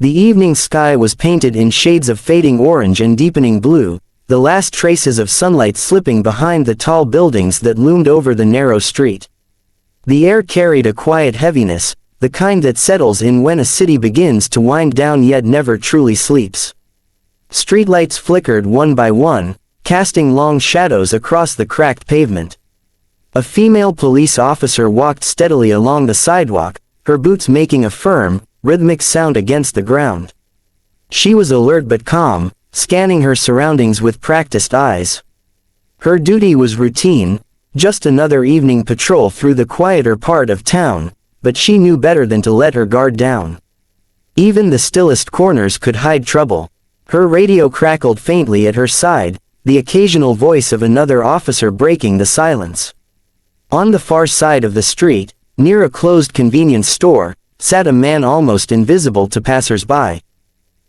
The evening sky was painted in shades of fading orange and deepening blue, the last traces of sunlight slipping behind the tall buildings that loomed over the narrow street. The air carried a quiet heaviness, the kind that settles in when a city begins to wind down yet never truly sleeps. Streetlights flickered one by one, casting long shadows across the cracked pavement. A female police officer walked steadily along the sidewalk, her boots making a firm, rhythmic sound against the ground. She was alert but calm, scanning her surroundings with practiced eyes. Her duty was routine, just another evening patrol through the quieter part of town, but she knew better than to let her guard down. Even the stillest corners could hide trouble. Her radio crackled faintly at her side, the occasional voice of another officer breaking the silence. On the far side of the street, near a closed convenience store, sat a man almost invisible to passers-by.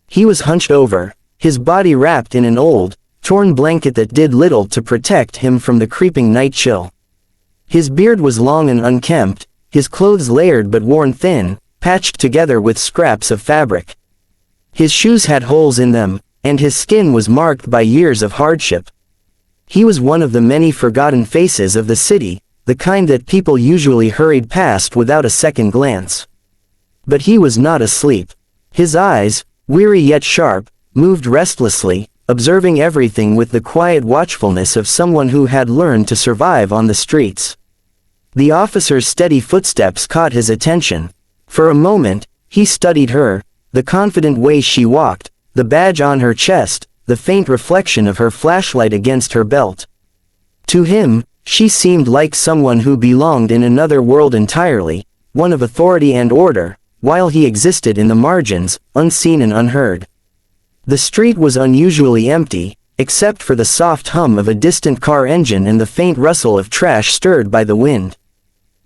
He was hunched over, his body wrapped in an old, torn blanket that did little to protect him from the creeping night chill. His beard was long and unkempt, his clothes layered but worn thin, patched together with scraps of fabric. His shoes had holes in them, and his skin was marked by years of hardship. He was one of the many forgotten faces of the city, the kind that people usually hurried past without a second glance. But he was not asleep. His eyes, weary yet sharp, moved restlessly, observing everything with the quiet watchfulness of someone who had learned to survive on the streets. The officer's steady footsteps caught his attention. For a moment, he studied her, the confident way she walked, the badge on her chest, the faint reflection of her flashlight against her belt. To him, she seemed like someone who belonged in another world entirely, one of authority and order, while he existed in the margins, unseen and unheard. The street was unusually empty, except for the soft hum of a distant car engine and the faint rustle of trash stirred by the wind.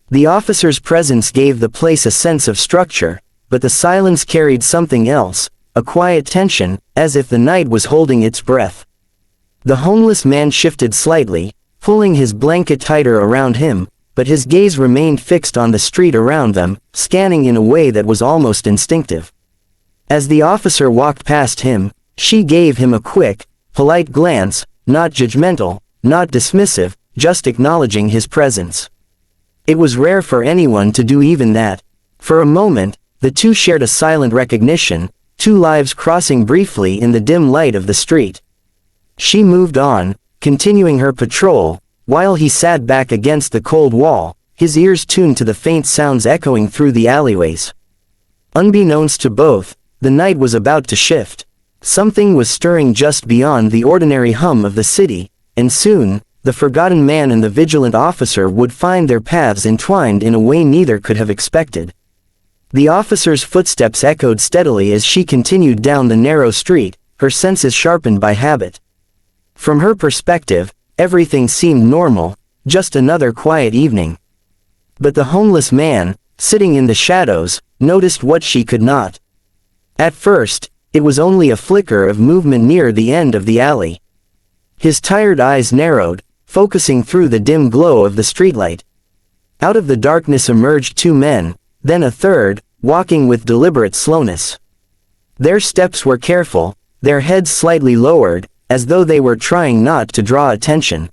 The officer's presence gave the place a sense of structure, but the silence carried something else, a quiet tension, as if the night was holding its breath. The homeless man shifted slightly, pulling his blanket tighter around him, but his gaze remained fixed on the street around them, scanning in a way that was almost instinctive. As the officer walked past him, she gave him a quick, polite glance, not judgmental, not dismissive, just acknowledging his presence. It was rare for anyone to do even that. For a moment, the two shared a silent recognition, two lives crossing briefly in the dim light of the street. She moved on, continuing her patrol, while he sat back against the cold wall, his ears tuned to the faint sounds echoing through the alleyways. Unbeknownst to both, the night was about to shift. Something was stirring just beyond the ordinary hum of the city, and soon, the forgotten man and the vigilant officer would find their paths entwined in a way neither could have expected. The officer's footsteps echoed steadily as she continued down the narrow street, her senses sharpened by habit. From her perspective, everything seemed normal, just another quiet evening. But the homeless man, sitting in the shadows, noticed what she could not. At first, it was only a flicker of movement near the end of the alley. His tired eyes narrowed, focusing through the dim glow of the streetlight. Out of the darkness emerged two men, then a third, walking with deliberate slowness. Their steps were careful, their heads slightly lowered, as though they were trying not to draw attention.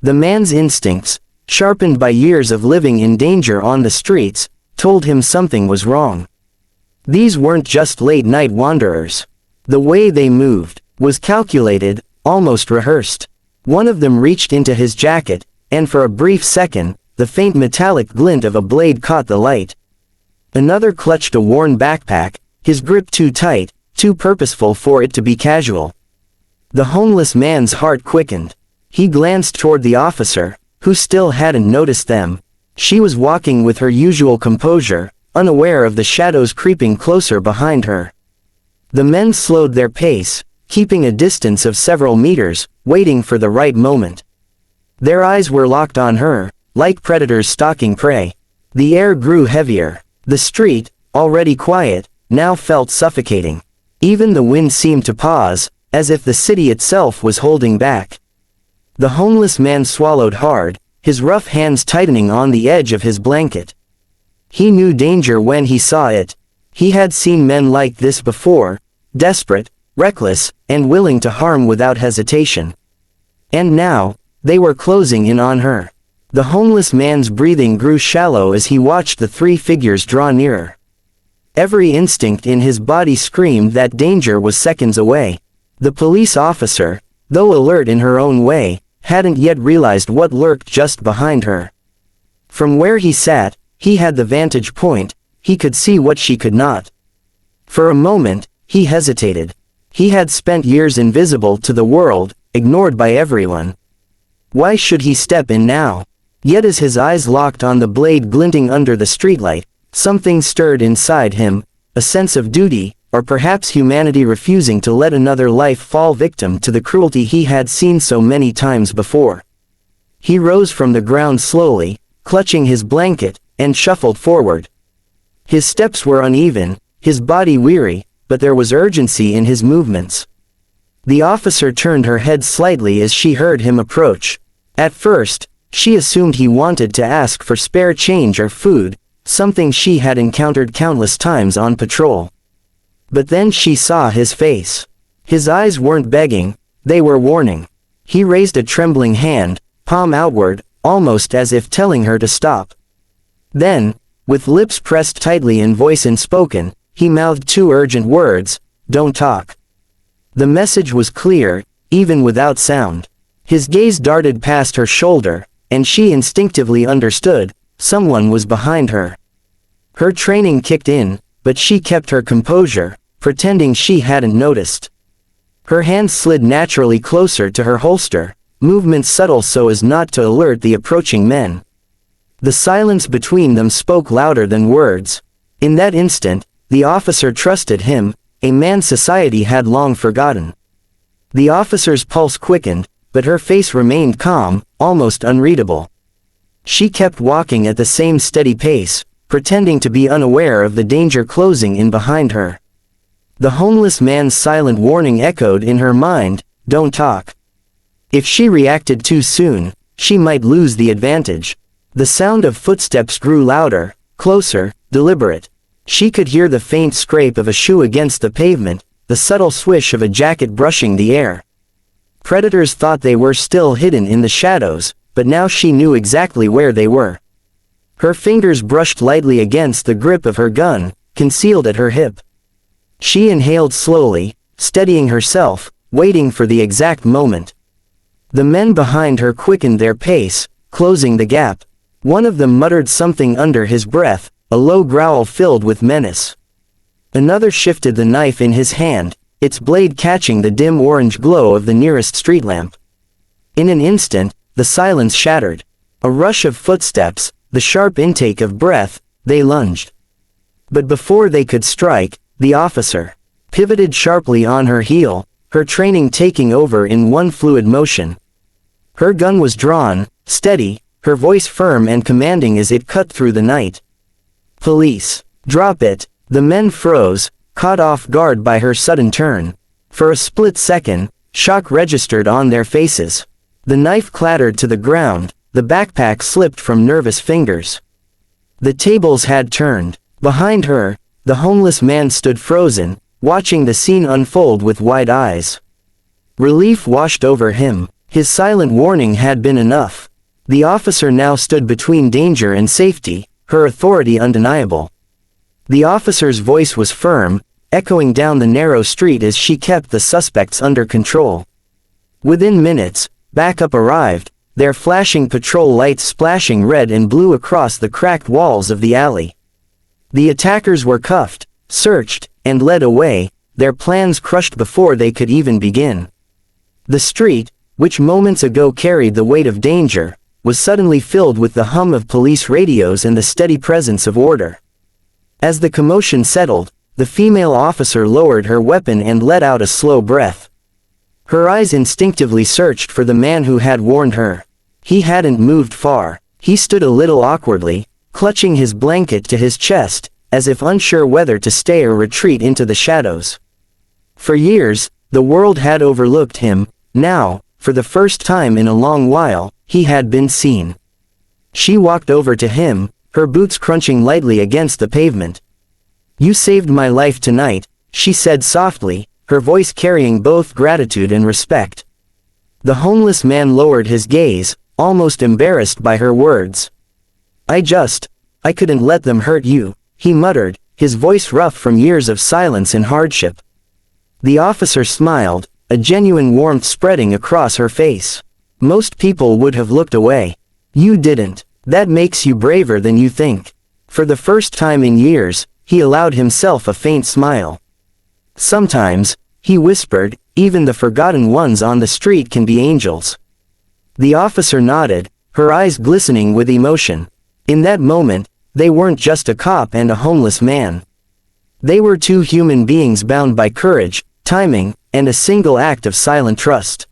The man's instincts, sharpened by years of living in danger on the streets, told him something was wrong. These weren't just late-night wanderers. The way they moved was calculated, almost rehearsed. One of them reached into his jacket, and for a brief second, the faint metallic glint of a blade caught the light. Another clutched a worn backpack, his grip too tight, too purposeful for it to be casual. The homeless man's heart quickened. He glanced toward the officer, who still hadn't noticed them. She was walking with her usual composure, unaware of the shadows creeping closer behind her. The men slowed their pace, keeping a distance of several meters, waiting for the right moment. Their eyes were locked on her, like predators stalking prey. The air grew heavier. The street, already quiet, now felt suffocating. Even the wind seemed to pause, as if the city itself was holding back. The homeless man swallowed hard, his rough hands tightening on the edge of his blanket. He knew danger when he saw it. He had seen men like this before, desperate, reckless, and willing to harm without hesitation. And now, they were closing in on her. The homeless man's breathing grew shallow as he watched the three figures draw nearer. Every instinct in his body screamed that danger was seconds away. The police officer, though alert in her own way, hadn't yet realized what lurked just behind her. From where he sat, he had the vantage point, he could see what she could not. For a moment, he hesitated. He had spent years invisible to the world, ignored by everyone. Why should he step in now? Yet as his eyes locked on the blade glinting under the streetlight, something stirred inside him, a sense of duty, or perhaps humanity refusing to let another life fall victim to the cruelty he had seen so many times before. He rose from the ground slowly, clutching his blanket, and shuffled forward. His steps were uneven, his body weary, but there was urgency in his movements. The officer turned her head slightly as she heard him approach. At first, she assumed he wanted to ask for spare change or food, something she had encountered countless times on patrol. But then she saw his face. His eyes weren't begging, they were warning. He raised a trembling hand, palm outward, almost as if telling her to stop. Then, with lips pressed tightly and voice unspoken, he mouthed two urgent words, "Don't talk." The message was clear, even without sound. His gaze darted past her shoulder, and she instinctively understood, someone was behind her. Her training kicked in, but she kept her composure, pretending she hadn't noticed. Her hand slid naturally closer to her holster, movements subtle so as not to alert the approaching men. The silence between them spoke louder than words. In that instant, the officer trusted him, a man society had long forgotten. The officer's pulse quickened, but her face remained calm, almost unreadable. She kept walking at the same steady pace, pretending to be unaware of the danger closing in behind her. The homeless man's silent warning echoed in her mind, "Don't talk." If she reacted too soon, she might lose the advantage. The sound of footsteps grew louder, closer, deliberate. She could hear the faint scrape of a shoe against the pavement, the subtle swish of a jacket brushing the air. Predators thought they were still hidden in the shadows, but now she knew exactly where they were. Her fingers brushed lightly against the grip of her gun, concealed at her hip. She inhaled slowly, steadying herself, waiting for the exact moment. The men behind her quickened their pace, closing the gap. One of them muttered something under his breath, a low growl filled with menace. Another shifted the knife in his hand, its blade catching the dim orange glow of the nearest street lamp. In an instant, the silence shattered. A rush of footsteps, the sharp intake of breath, they lunged. But before they could strike, the officer pivoted sharply on her heel, her training taking over in one fluid motion. Her gun was drawn, steady, her voice firm and commanding as it cut through the night. "Police, drop it." The men froze, caught off guard by her sudden turn. For a split second, shock registered on their faces. The knife clattered to the ground, the backpack slipped from nervous fingers. The tables had turned. Behind her, the homeless man stood frozen, watching the scene unfold with wide eyes. Relief washed over him. His silent warning had been enough. The officer now stood between danger and safety, her authority undeniable. The officer's voice was firm, echoing down the narrow street as she kept the suspects under control. Within minutes, backup arrived, their flashing patrol lights splashing red and blue across the cracked walls of the alley. The attackers were cuffed, searched, and led away, their plans crushed before they could even begin. The street, which moments ago carried the weight of danger, was suddenly filled with the hum of police radios and the steady presence of order. As the commotion settled, the female officer lowered her weapon and let out a slow breath. Her eyes instinctively searched for the man who had warned her. He hadn't moved far. He stood a little awkwardly, clutching his blanket to his chest, as if unsure whether to stay or retreat into the shadows. For years, the world had overlooked him. Now, for the first time in a long while, he had been seen. She walked over to him, her boots crunching lightly against the pavement. You saved my life tonight, she said softly, her voice carrying both gratitude and respect. The homeless man lowered his gaze, almost embarrassed by her words. I couldn't let them hurt you, he muttered, his voice rough from years of silence and hardship. The officer smiled, a genuine warmth spreading across her face. Most people would have looked away. You didn't. That makes you braver than you think. For the first time in years, he allowed himself a faint smile. Sometimes, he whispered, even the forgotten ones on the street can be angels. The officer nodded, her eyes glistening with emotion. In that moment, they weren't just a cop and a homeless man. They were two human beings bound by courage, timing, and a single act of silent trust.